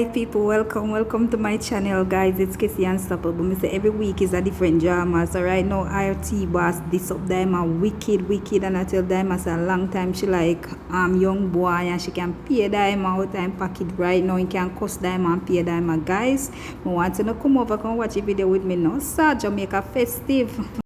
Alright people, welcome to my channel guys. It's Casey Unstoppable. Me say every week is a different drama. So right now RT boss this up Dyema wicked and I tell Dyema say a long time she like young boy and she can pay Dyema out and pack it right now. You can cost Dyema and pay Dyema guys. I want to come over come watch a video with me now. So Jamaica festive.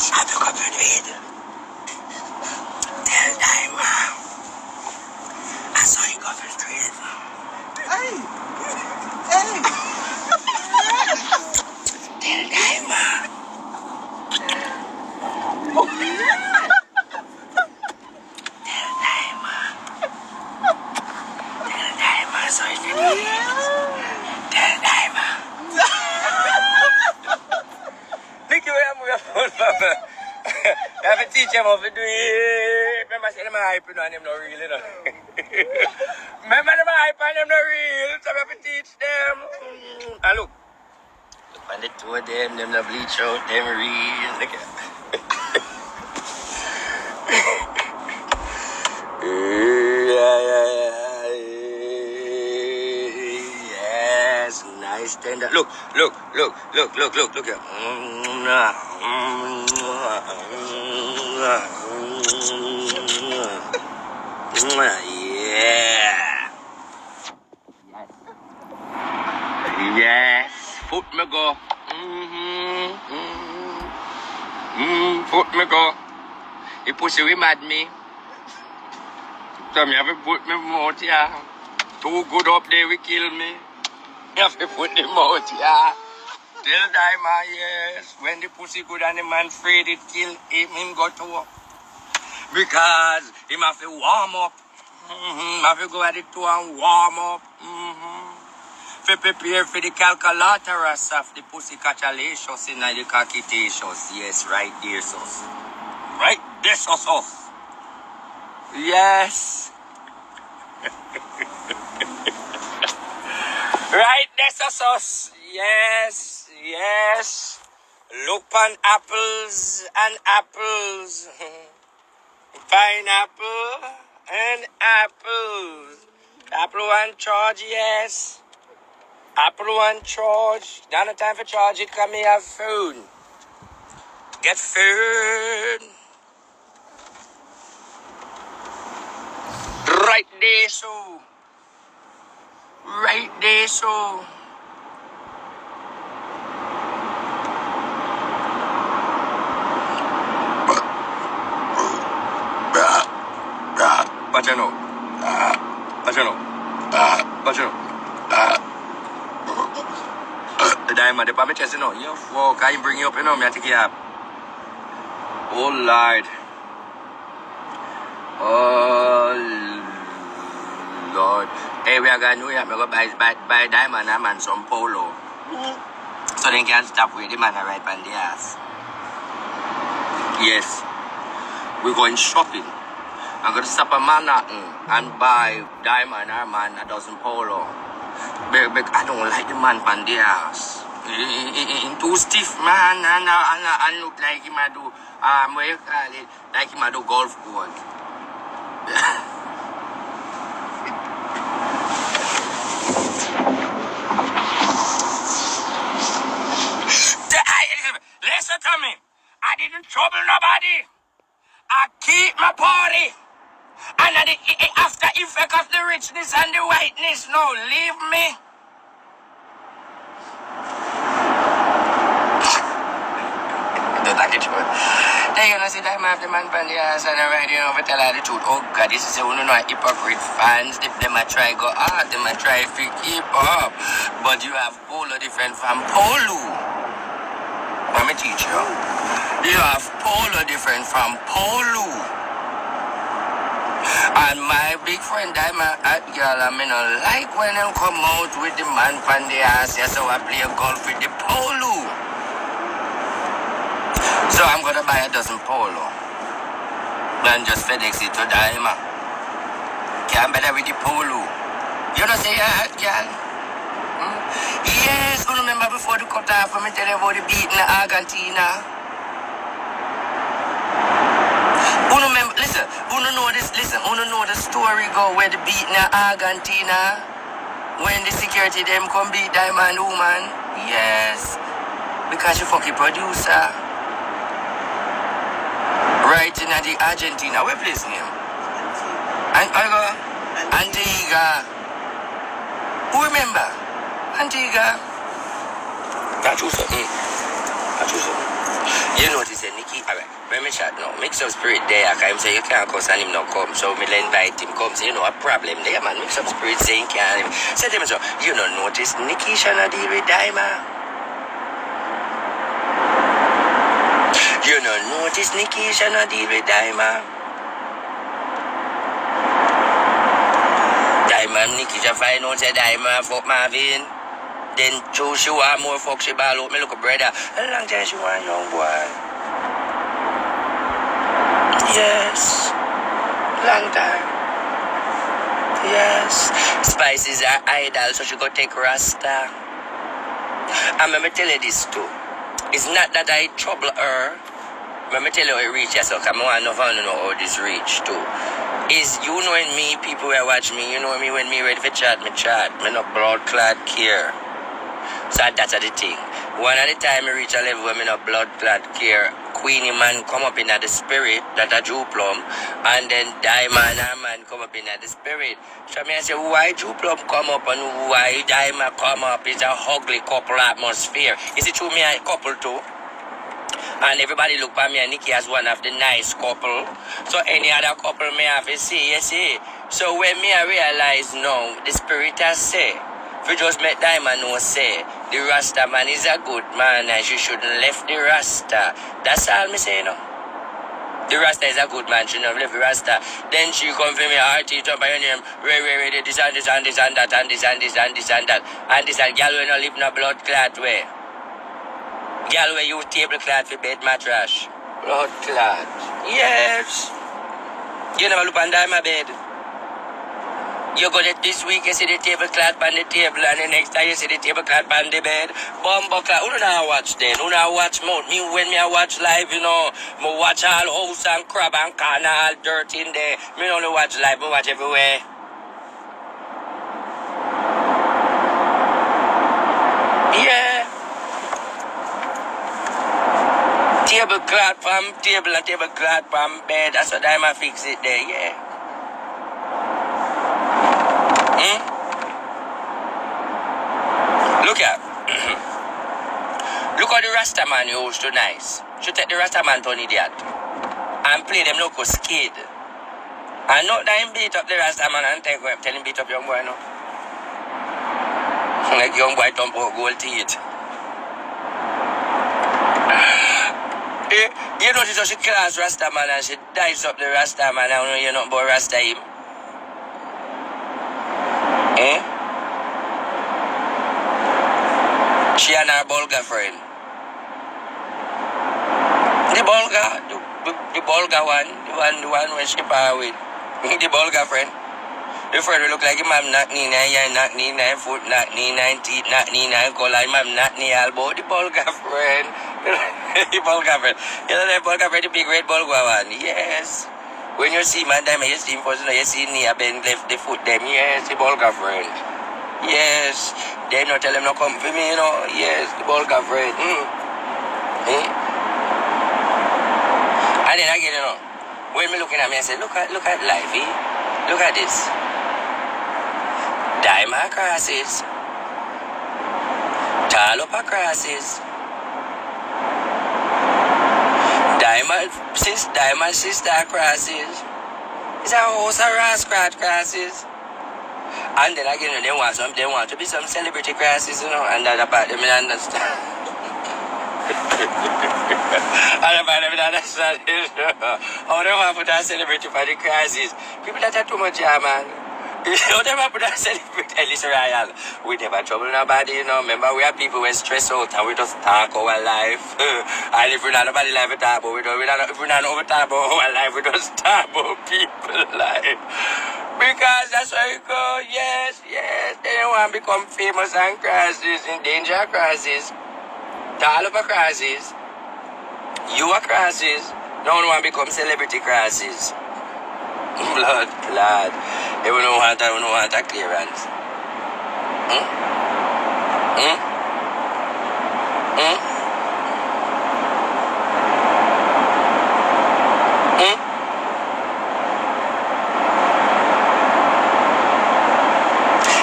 Happy couple with Tell Dyema I saw you couple with Hey Tell Dyema Tell Dyema I saw you couple with Tell Dyema Think you have your phone, Papa. I have to teach them how to do it. Remember, I said them hype and them not real, you know. Remember, them hype and them not real, so I have to teach them. And look on the two of them not bleach out, them real. Look at Yes, nice tender. Look here. Yeah. Yes. Foot me go. Foot me go. You pussy we mad me. So me have to put me mouth here. Too good up there we kill me. You have to put the mouth here. Tell Dyema, yes. When the pussy good and the man afraid it kill him go to work. Because him have to warm up. Have to go at it too and warm up. To prepare for the calculatorus of the pussy catchalicious in the cocketacious. Yes, right there, sus. Right there, sus. Yes. Right there, sus. Yes. Look on apples and apples. Pineapple and apples. Apple one charge, yes. Apple one charge. Not a time for charge it, come here, have food. Get food. Right there, so. Right there, so. What you know? What you know? What you know? The Dyema, the Papa chest, know. You fuck, I bring you up, you know, me I take you up. Oh Lord. Oh Lord. Hey, we are going to New York, we go buy diamond and some polo. So they can stop with the man right on the ass. Yes. We're going shopping. I'm going to stop at Manhattan and buy diamond or man a dozen polo. But I don't like the man on the ass. Too stiff, man, and look like him a do, what you call it, like him a do golf course. Listen to me. I didn't trouble nobody. I keep my party. And the after effect of the richness and the whiteness, no, leave me. Don't like the truth. Then you know, see that man have the man from the ass and right, you know, but tell her the truth. Oh God, this is a one know hypocrite fans. If them a try go hard, them a try to keep up. But you have polo different from polo. Let me teach you. You have polo different from polo. And my big friend Diamond at girl, I mean, I like when them come out with the man from the ass, yeah, so I play golf with the polo. So I'm gonna buy a dozen polo. Then just FedEx it to Diamond. Can't better with the polo. You know say that, girl? Yes, you remember before the cut off when I tell you about the beat in Argentina? Uno remember, listen, uno know this, uno know the story go where the beat in Argentina when the security them come beat Diamond woman. Yes, because you fucking producer. Right in the Argentina, where place name? Antigua. Who remember? Antigua. That's true, sir. That's true, sir. You notice that Nikki, alright, when me chat now, mix up spirit there, I can say you can't come and him not come, so me invite him come, say you know a problem there, man, mix up spirit saying can't him. Say to him, so, you don't notice Nikki shall not deal with Diamond? You don't notice Nikki shall not deal with Diamond? Diamond, Nikki shall find out say Diamond fuck Marvin. Then choose she want more fuck she ball out me look a brother. A long time she want young boy. Yes. Long time. Yes. Spice is her idol, so she go take Rasta. And let me tell you this too. It's not that I trouble her. Let me tell you how it reach so come on know how this reach too. Is you knowing me, people who watch me, you know me when me ready for chat, me chat. Me no blood clot care. So that's the thing. One at a time I reach a level where me no blood clot care. Queenie man come up in the spirit, that a Jew plum, and then Diamond and man come up in the spirit. So me I say why Jew plum come up and why Diamond come up? It's a ugly couple atmosphere. Is it true me a couple too? And everybody look at me and Nikki as one of the nice couple. So any other couple may have to see, you see. So when me I realize now, the spirit has say, if you just make Diamond know say, the Rasta man is a good man and she shouldn't left the Rasta. That's all me say now. The Rasta is a good man, she shouldn't have left the Rasta. Then she come for me, RT, jump on your name, Ray, this and this and this and that, and this and this and this and that. And this and girl will not live no blood clot way. Girl will use tablecloth for bed mattress. Blood clot. Yes. You never look under my bed. You go there this week, you see the tablecloth on the table, and the next time you see the tablecloth on the bed. Bumbo cloth. Who do not watch then? Who not watch more? Me when me I watch live, you know, me watch all house and crab and corner, all dirt in there. Me only watch live, me watch everywhere. Yeah. Tablecloth from table and tablecloth from bed. That's what I fix it there, yeah. Look at look how the Rasta man used to nice. Should take the Rasta man to an idiot and play them local skid. And not that him beat up the Rasta man and tell him beat up young boy no. Like young boy dump out gold teeth. You know, she class Rasta man and she dice up the Rasta man. I don't know you're not about Rasta him. Eh? She and her Bulga friend. The Bulga one, the one when she par with. The Bulga friend. The friend will look like him, I'm not knee, nine, not knee, 9 foot, not knee, 9 teeth, not knee, 9 color, I'm not knee, elbow. The Bulga friend. The Bulga friend. You know the Bulga friend, the big red Bulga one? Yes. When you see man, you see him first, you see knee, bend left the foot, them. Yes, the Bulga friend. Yes. They not tell him no come for me, you know. Yes, the Bulga friend. And then again, you know, when me looking at me, I say, look at life, eh? Look at this. Diamond crosses. Talopa crosses. Diamond sister crosses. It's a house of rascal crosses. And then again, they want to be some celebrity crosses, you know, and that part, they may understand. And about them understand, you know. How they want to put that celebrity for the crosses. People that are too much, yeah, man. You know, they want to put that celebrity, Ellis Royal. We never trouble nobody, you know. Remember, we have people who are stressed out and we just talk our life. And if we're not nobody life, we talk about, if we're not over talk about our life, we just talk about people's life. Because that's where you go, yes. They don't want to become famous and crosses, in danger crosses. All over crosses. You are crosses. No one want to become celebrity crosses. Blood clot. They don't want that clearance.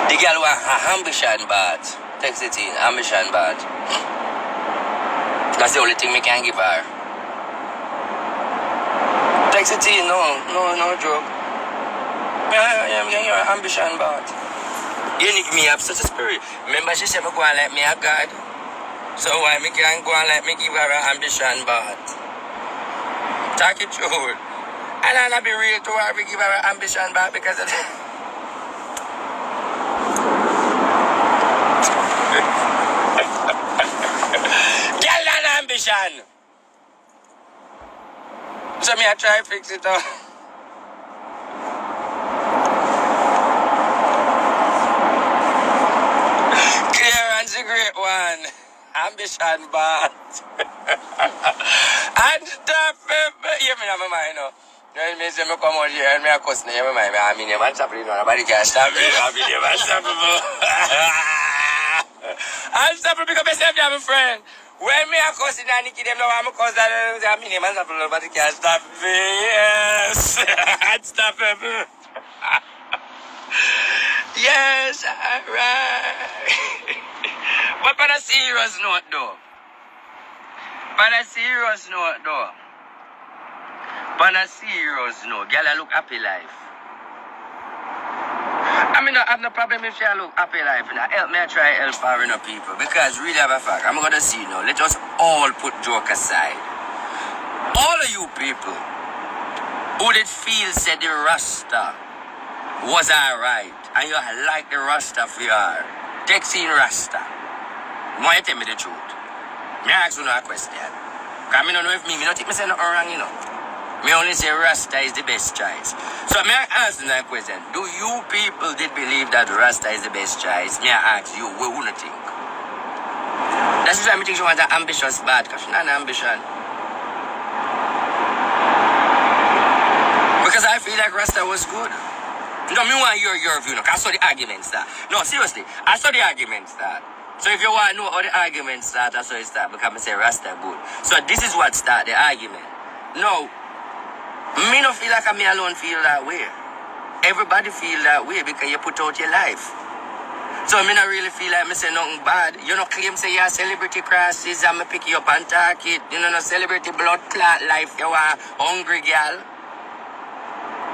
The girl want her ambition bad. Text it in, ambition bad. That's the only thing we can give her. Text it in, no joke. Yeah, your ambition bad. You need me have such a spirit. Remember she said me go and let me have God. So why me can't go and let me give her an ambition bad? Talk it through. And I'll be real to her, we give her an ambition bad because of that. Ambition. So me I try to fix it up. Clearance a great one. Ambition bad. And stop it. You mean I'm a mind now. You mean say me come out here and me a cuss me mind. I mean you man stop it. Nobody can stop me. I mean you man stop it. I'll stop it because myself you have a friend. When me a cussing and Nikki them know I'm a cuss that I mean man stop it. Nobody can stop me. Yes. I'd stop it. Yes, alright. But on a serious note though. On a serious note, girl, I look happy life. I mean, I have no problem if you look happy life. Now, help me, I try help foreign people. Because really have a fact, I'm going to see now. Let us all put joke aside. All of you people who did feel said the Rasta was alright. And you like the Rasta for your text in Rasta. Why you tell me the truth? Me ask you no question. Because I don't know if me don't think me say nothing wrong, you know. Me only say Rasta is the best choice. So me ask you that question. Do you people did believe that Rasta is the best choice? Me ask you, what would you think? That's why I think she wants an ambitious bad, because she's not an ambition. Because I feel like Rasta was good. No, me want your view, no, because I saw the arguments that. No, seriously, I saw the arguments that. So if you want to know how the argument start, that's how it start, because I say Rasta good. So this is what start the argument. No, me no feel like me alone feel that way. Everybody feel that way because you put out your life. So me not really feel like me say nothing bad. You know, claim say you're celebrity crosses and me pick you up and talk it. You know, no celebrity blood clot life. You are hungry girl.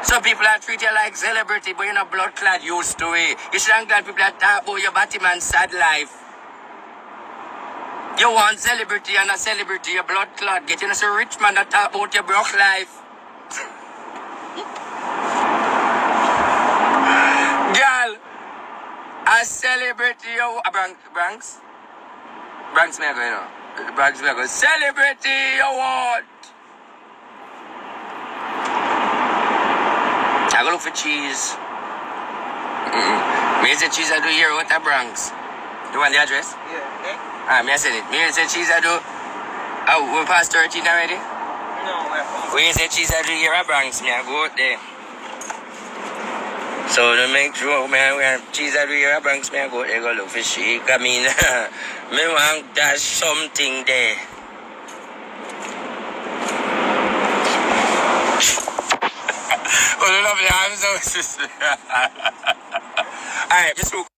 Some people are treat you like celebrity, but you're not blood clot used to it. You shouldn't glad people that talk about your Batman sad life. You want celebrity and a celebrity, your blood clot. Getting us a rich man that talk about your broke life. Girl, a celebrity, a Bronx? Bronx me I go, you know. Bronx me I go. Celebrity award. I go look for cheese. Me say cheese I do here with the Bronx. You want the address? Yeah. Eh? Me I said it. Me say cheese I do. Oh, we past 13 already? No, We say cheese I do here at Bronx. Me I go out there. So to make sure man, cheese I do here at Bronx, me I go there go look for shake. I mean, me want dash something there. Oh, I love it. I'm so Alright, just look.